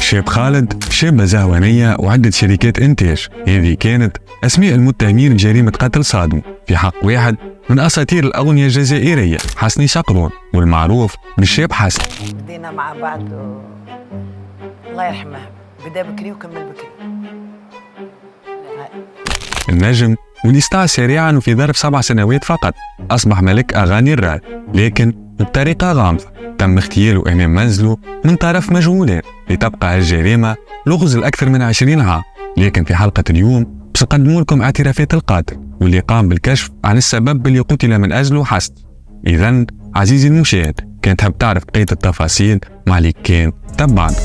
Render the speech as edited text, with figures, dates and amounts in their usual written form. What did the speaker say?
الشاب خالد شابة زهوانية وعدة شركات إنتاج. هذه كانت أسماء المتهمين بجريمة قتل صادمة في حق واحد من أساطير الأغنية الجزائرية، حسني شقرون، والمعروف بالشاب حسن. بدينا مع بعض الله يرحمه، بدا بكري وكمل بكري. النجم واللي استطاع سريعا وفي ظرف 7 سنوات فقط أصبح ملك أغاني الراب، لكن بطريقة غامضة. تم اغتياله أمام منزله من طرف مجهولين، لتبقى الجريمة لغز لأكثر من 20 عام. لكن في حلقة اليوم باش نقدموا لكم اعترافات القاتل واللي قام بالكشف عن السبب اللي قتل من أجله حسن. إذن عزيزي المشاهد، كان تحب تعرف بقية التفاصيل؟ ما عليك كان تبعنا.